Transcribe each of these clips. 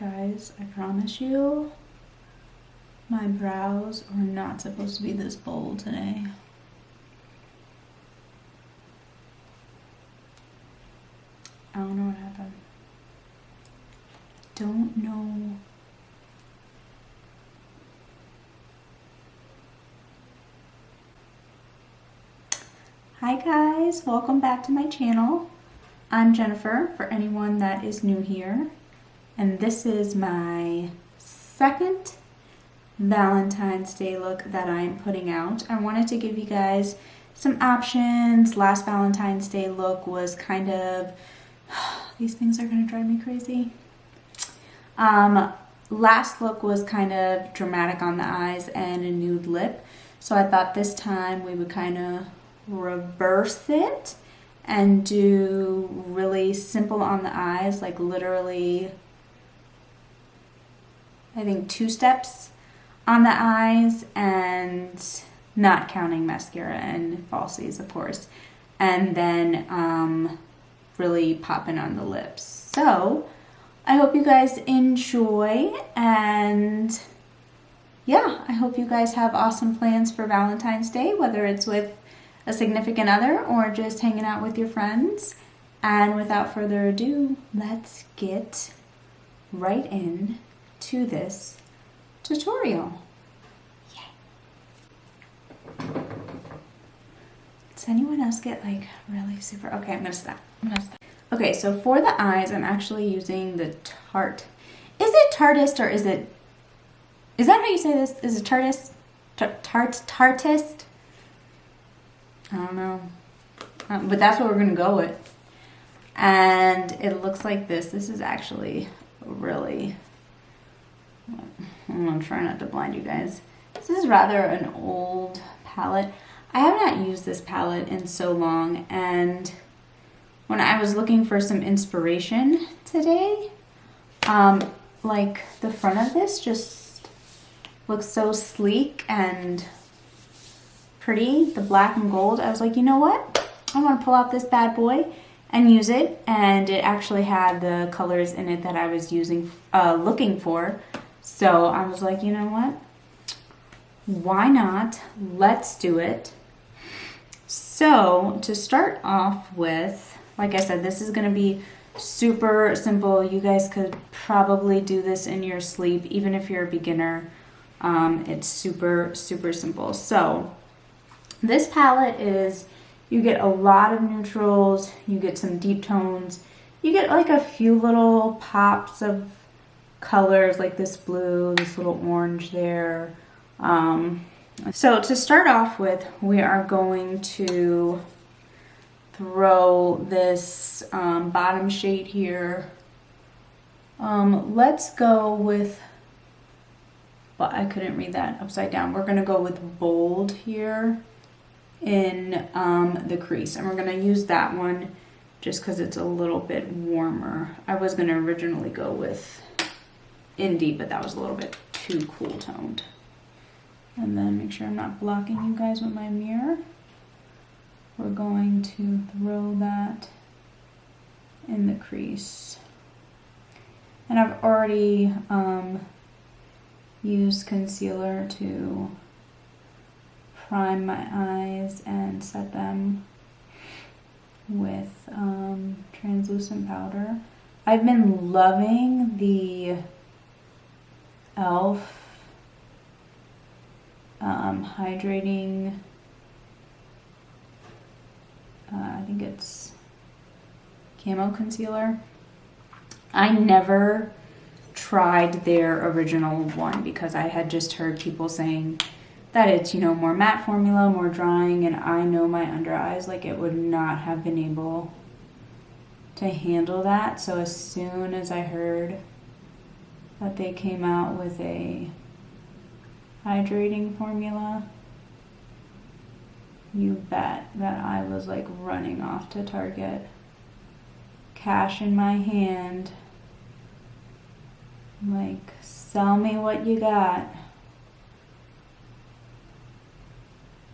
Guys, I promise you, my brows are not supposed to be this bold today. I don't know what happened. Don't know. Hi guys, welcome back to my channel. I'm Jennifer, for anyone that is new here. And this is my second Valentine's Day look that I'm putting out. I wanted to give you guys some options. Last Valentine's Day look was kind of, these things are gonna drive me crazy. Last look was kind of dramatic on the eyes and a nude lip. So I thought this time we would kind of reverse it and do really simple on the eyes, like literally I think 2 steps on the eyes, and not counting mascara and falsies, of course, and then really popping on the lips. So I hope you guys enjoy, and yeah, I hope you guys have awesome plans for Valentine's Day, whether it's with a significant other or just hanging out with your friends. And without further ado, let's get right in to this tutorial. Yay. Does anyone else get like really super? Okay, I'm gonna stop. Okay, so for the eyes, I'm actually using the Tarte. Is it Tartist or is that how you say this? Is it Tartist? Tartist? I don't know. But that's what we're gonna go with. And it looks like this. This is actually really, I'm gonna try not to blind you guys. This is rather an old palette. I have not used this palette in so long, and when I was looking for some inspiration today, like the front of this just looks so sleek and pretty, the black and gold. I was like, you know what? I want to pull out this bad boy and use it, and it actually had the colors in it that I was looking for. So I was like, you know what? Why not? Let's do it. So to start off with, like I said, this is going to be super simple. You guys could probably do this in your sleep, even if you're a beginner. It's super, super simple. So this palette is, you get a lot of neutrals, you get some deep tones, you get like a few little pops of colors like this blue, this little orange there. So to start off with, we are going to throw this bottom shade here. Let's go with, well, I couldn't read that upside down. We're gonna go with bold here in the crease, and we're going to use that one just because it's a little bit warmer. I was going to originally go with indie, but that was a little bit too cool toned. And then make sure I'm not blocking you guys with my mirror. We're going to throw that in the crease, and I've already used concealer to prime my eyes and set them with translucent powder. I've been loving the e.l.f. Hydrating, I think it's camo concealer. I never tried their original one because I had just heard people saying that it's, you know, more matte formula, more drying, and I know my under eyes, like it would not have been able to handle that. So as soon as I heard that they came out with a hydrating formula, you bet that I was like running off to Target, cash in my hand, like, sell me what you got.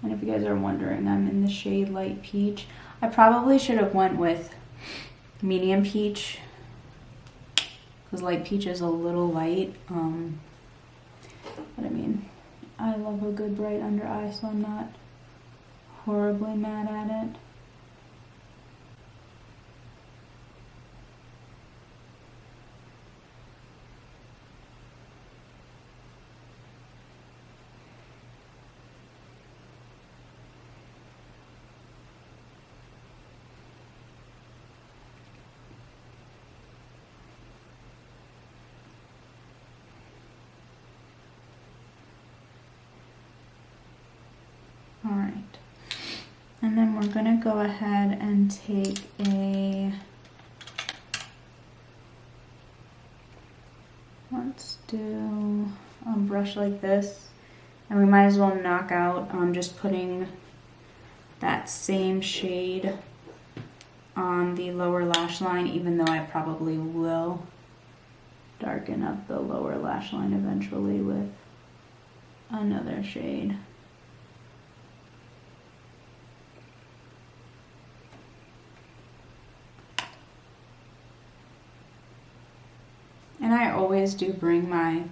And if you guys are wondering, I'm in the shade Light Peach. I probably should have went with medium peach because light peach is a little light. But I mean, I love a good bright under eye, so I'm not horribly mad at it. All right, and then we're gonna go ahead and take let's do a brush like this, and we might as well knock out just putting that same shade on the lower lash line, even though I probably will darken up the lower lash line eventually with another shade. And I always do bring my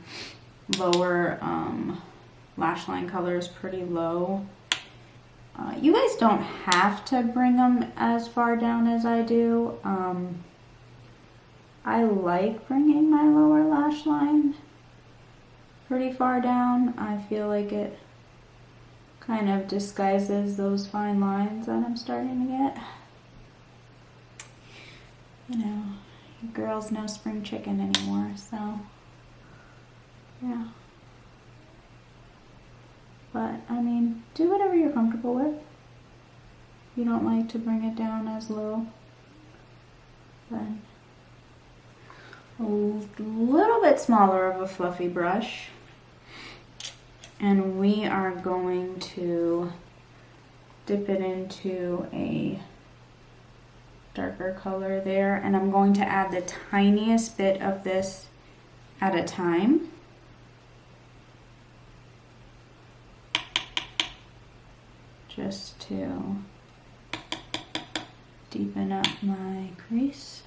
lower lash line colors pretty low. You guys don't have to bring them as far down as I do. I like bringing my lower lash line pretty far down. I feel like it kind of disguises those fine lines that I'm starting to get. You know, girls no spring chicken anymore, so yeah. But I mean, do whatever you're comfortable with. If you don't like to bring it down as low, then a little bit smaller of a fluffy brush, and we are going to dip it into a darker color there, and I'm going to add the tiniest bit of this at a time. Just to deepen up my crease.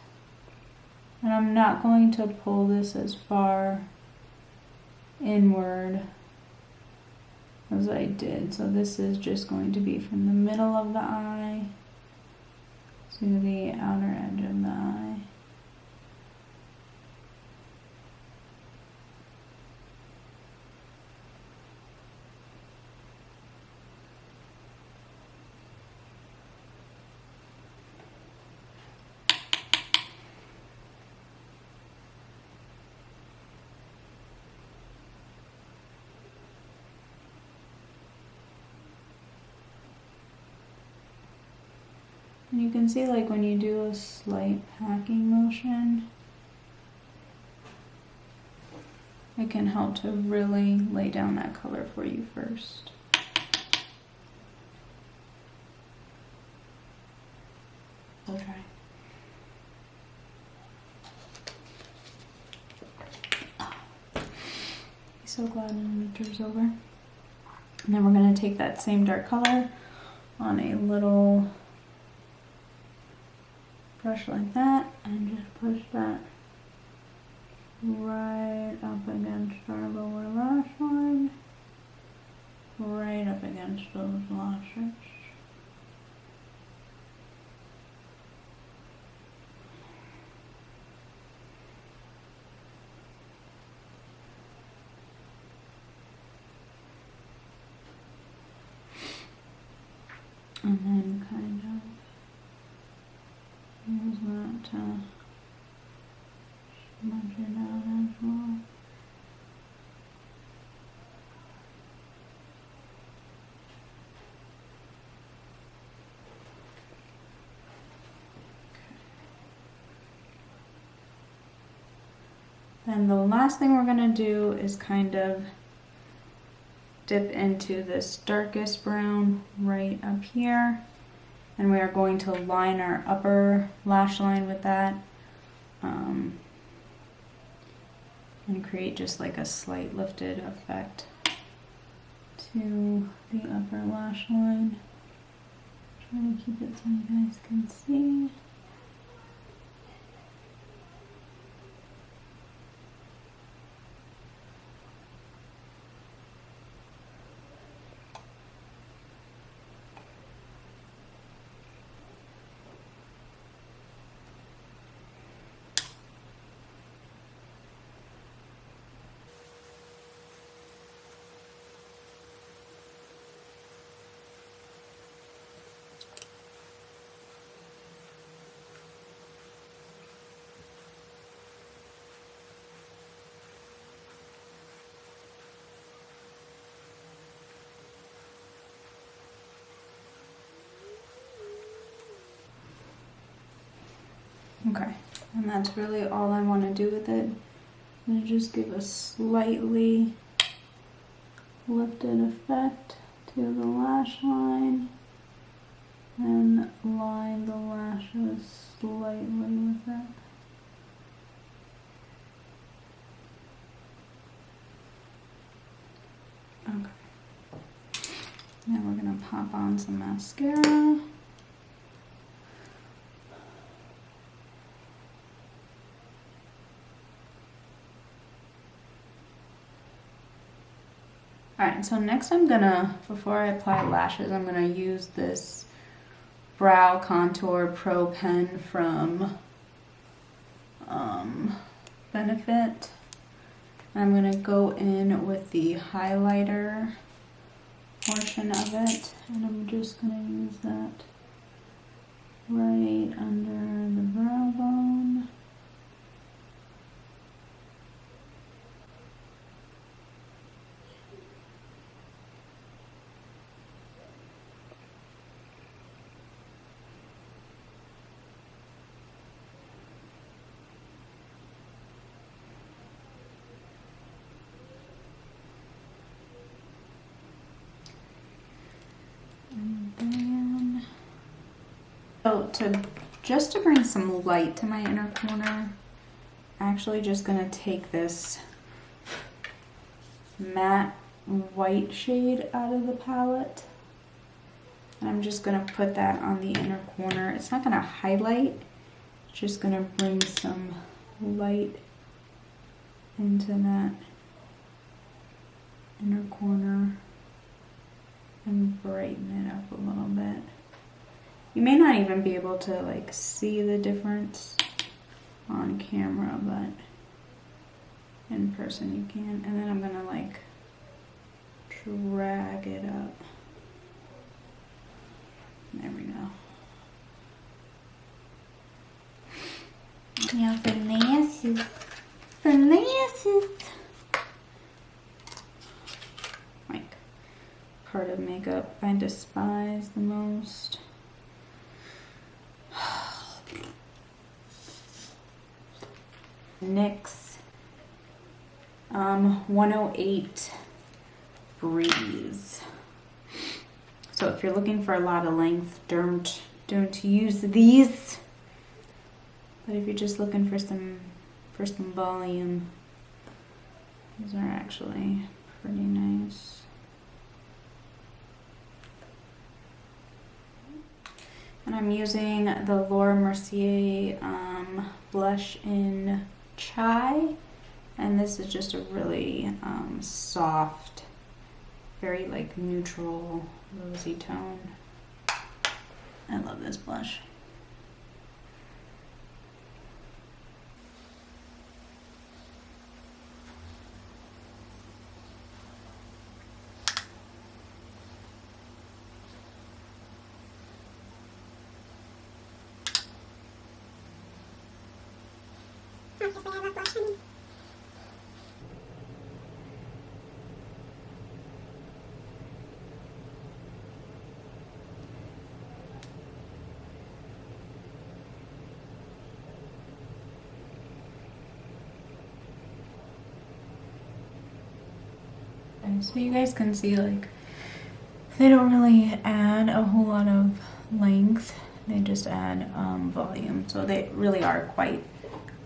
And I'm not going to pull this as far inward as I did. So this is just going to be from the middle of the eye to the outer edge of the eye. And you can see, like, when you do a slight packing motion, it can help to really lay down that color for you first. I'll try. So glad when winter's over. And then we're going to take that same dark color on a little brush like that and just push that right up against our lower lash line, right up against those lashes. And then kind of use that to smudge it out as well. Then the last thing we're going to do is kind of dip into this darkest brown right up here, and we are going to line our upper lash line with that and create just like a slight lifted effect to the upper lash line. Try to keep it so you guys can see. Okay, and that's really all I want to do with it. I'm going to just give a slightly lifted effect to the lash line and line the lashes slightly with it. Okay. Now we're going to pop on some mascara. Alright, so next I'm gonna, before I apply lashes, I'm gonna use this Brow Contour Pro Pen from Benefit. I'm gonna go in with the highlighter portion of it, and I'm just gonna use that right under the brow bone. So just to bring some light to my inner corner, I'm actually just gonna take this matte white shade out of the palette, and I'm just gonna put that on the inner corner. It's not gonna highlight, it's just gonna bring some light into that inner corner and brighten it up a little bit. You may not even be able to like see the difference on camera, but in person you can. And then I'm gonna like drag it up. There we go. Now for lashes. For lashes. Like part of makeup I despise the most. NYX 108 Breeze. So if you're looking for a lot of length, don't use these. But if you're just looking for some volume, these are actually pretty nice. And I'm using the Laura Mercier blush in Chai, and this is just a really soft, very like neutral rosy tone. I love this blush. So you guys can see, like, they don't really add a whole lot of length, they just add volume, so they really are quite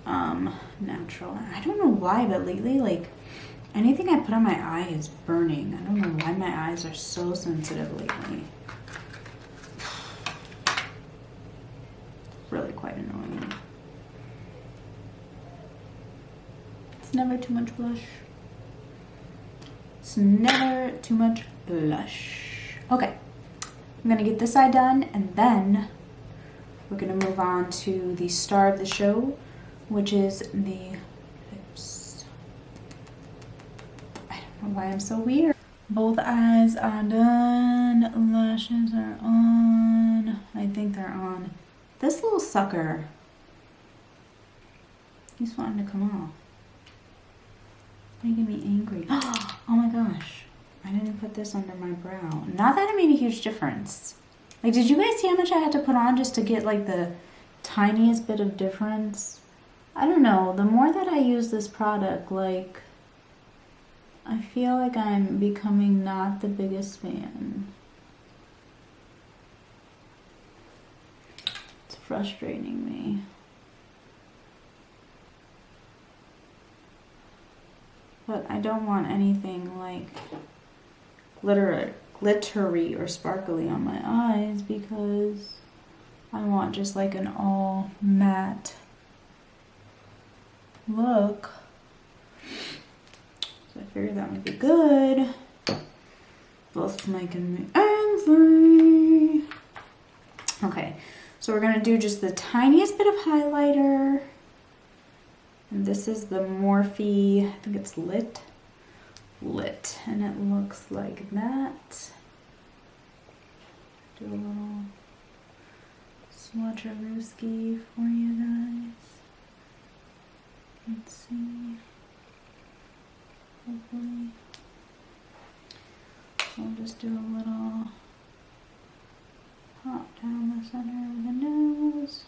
natural. I don't know why, but lately, like, anything I put on my eye is burning. I don't know why my eyes are so sensitive lately. Really quite annoying. It's never too much blush. It's never too much blush. Okay, I'm gonna get this eye done, and then we're gonna move on to the star of the show, which is the lips. I don't know why I'm so weird. Both eyes are done, lashes are on. I think they're on. This little sucker, he's wanting to come off. Making me angry. Oh my gosh, I didn't put this under my brow. Not that it made a huge difference. Like, did you guys see how much I had to put on just to get like the tiniest bit of difference. I don't know, the more that I use this product, like, I feel like I'm becoming not the biggest fan. It's frustrating me. But I don't want anything like glittery or sparkly on my eyes because I want just like an all matte look. So I figured that would be good. Both making me angry. Okay, so we're gonna do just the tiniest bit of highlighter. And this is the Morphe, I think it's Lit, and it looks like that. Do a little swatcherooski for you guys. Let's see, hopefully. So I'll just do a little pop down the center of the nose.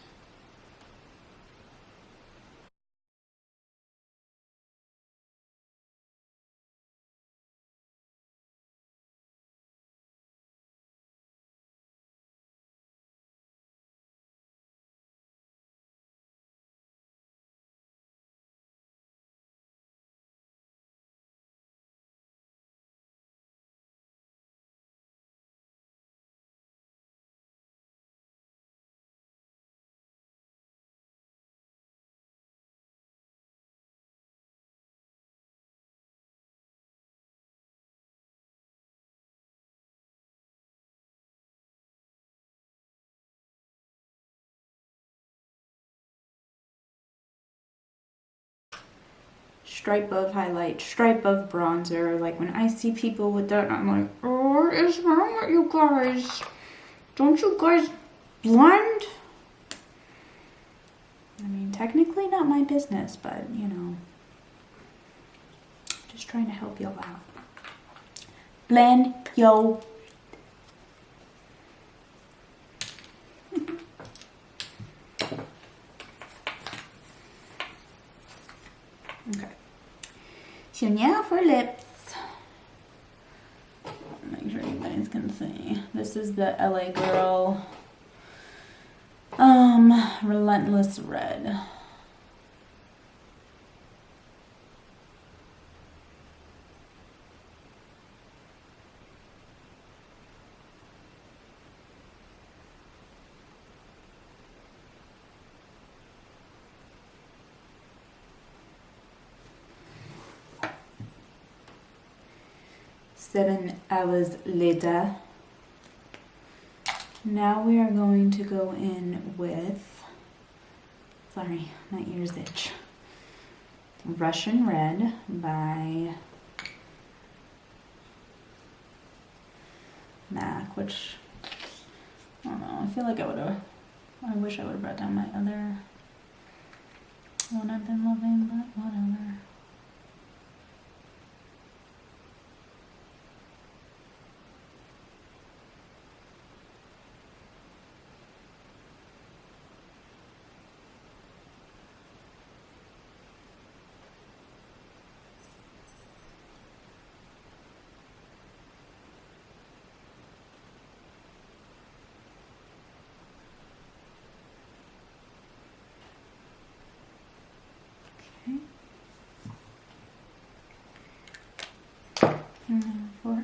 Stripe of highlight, stripe of bronzer. Like when I see people with that, I'm like, oh, what is wrong with you guys? Don't you guys blend? I mean, technically not my business, but you know, just trying to help y'all out. Blend, yo. Okay. So now for lips. Make sure you guys can see. This is the LA Girl Relentless Red. Seven hours later. Now we are going to go in with, sorry, my ears itch. Russian Red by MAC, which, I don't know, I feel like I wish I would have brought down my other one I've been loving, but whatever. And then for a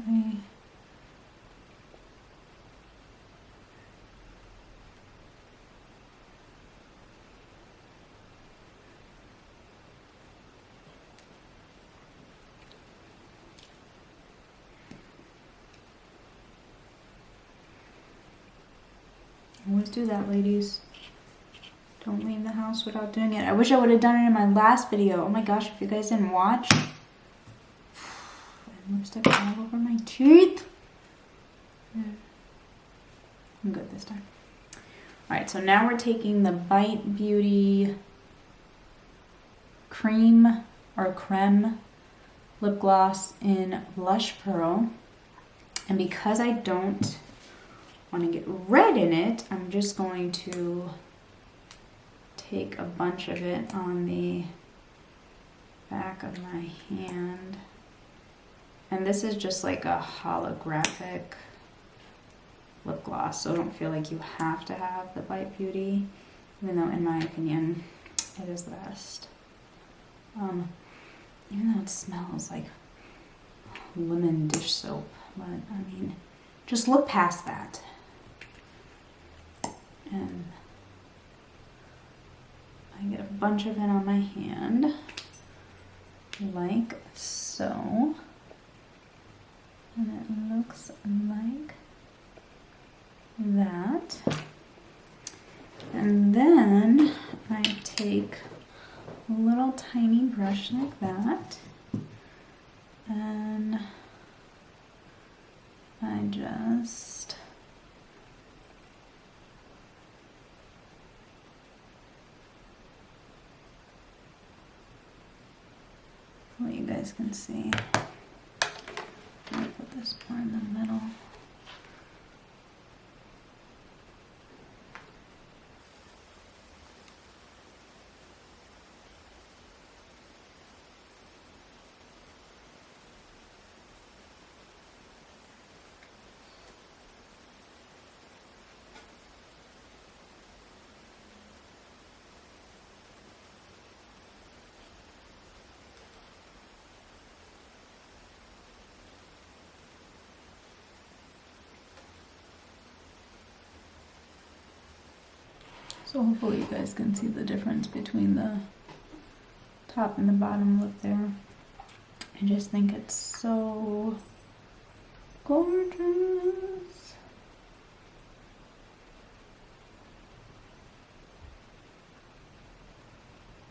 always do that, ladies. Don't leave the house without doing it. I wish I would have done it in my last video. Oh my gosh, if you guys didn't watch. Lipstick all over my teeth. I'm good this time. Alright, so now we're taking the Bite Beauty Cream or Creme lip gloss in Blush Pearl. And because I don't want to get red in it, I'm just going to take a bunch of it on the back of my hand. And this is just like a holographic lip gloss, so don't feel like you have to have the Bite Beauty, even though in my opinion it is the best. Even though it smells like lemon dish soap, but I mean, just look past that. And I get a bunch of it on my hand, like so. And it looks like that. And then I take a little tiny brush like that, and I just what you guys can see. Let me put this more in the middle. So hopefully you guys can see the difference between the top and the bottom lip there. I just think it's so gorgeous.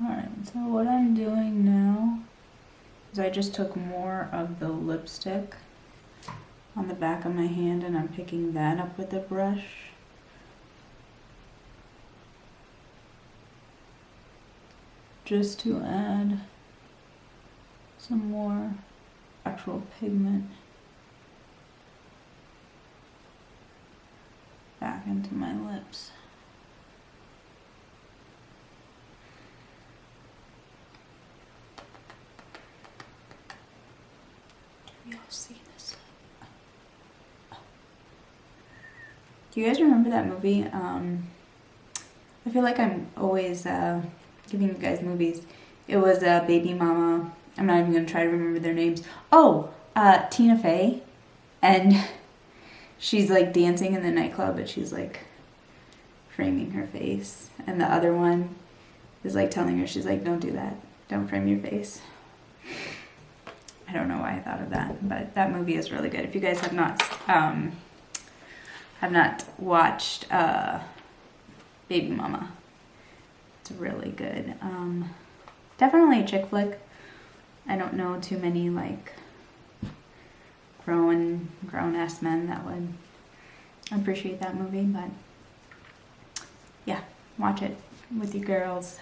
Alright, so what I'm doing now is I just took more of the lipstick on the back of my hand and I'm picking that up with the brush. Just to add some more actual pigment back into my lips. Do y'all see this? Do you guys remember that movie? I feel like I'm always giving you guys movies. It was Baby Mama. I'm not even going to try to remember their names. Oh, Tina Fey. And she's like dancing in the nightclub, but she's like framing her face. And the other one is like telling her, she's like, don't do that. Don't frame your face. I don't know why I thought of that, but that movie is really good. If you guys have not watched Baby Mama, it's really good. Definitely a chick flick. I don't know too many like grown-ass men that would appreciate that movie, but yeah, watch it with your girls.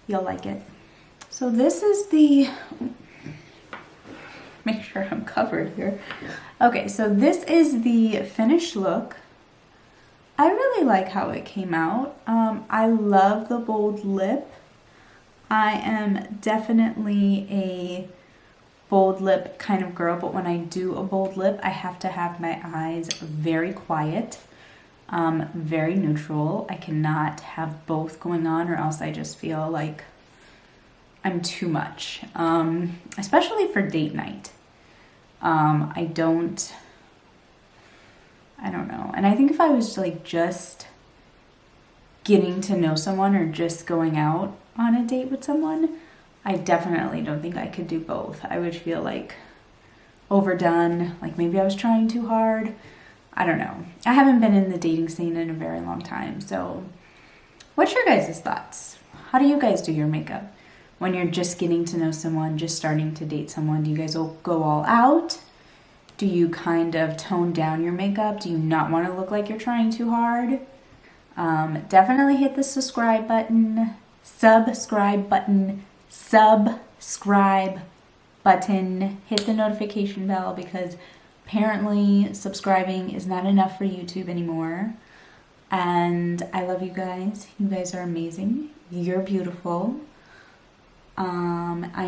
You'll like it. So this is the, make sure I'm covered here. Okay, so this is the finished look. I really like how it came out. I love the bold lip. I am definitely a bold lip kind of girl, but when I do a bold lip, I have to have my eyes very quiet, very neutral. I cannot have both going on or else I just feel like I'm too much, especially for date night. I don't know. And I think if I was like just getting to know someone or just going out on a date with someone, I definitely don't think I could do both. I would feel like overdone, like maybe I was trying too hard. I don't know. I haven't been in the dating scene in a very long time. So what's your guys' thoughts? How do you guys do your makeup? When you're just getting to know someone, just starting to date someone, do you guys go all out? Do you kind of tone down your makeup? Do you not want to look like you're trying too hard? Definitely hit the subscribe button, hit the notification bell, because apparently subscribing is not enough for YouTube anymore. And I love you guys. You guys are amazing. You're beautiful. I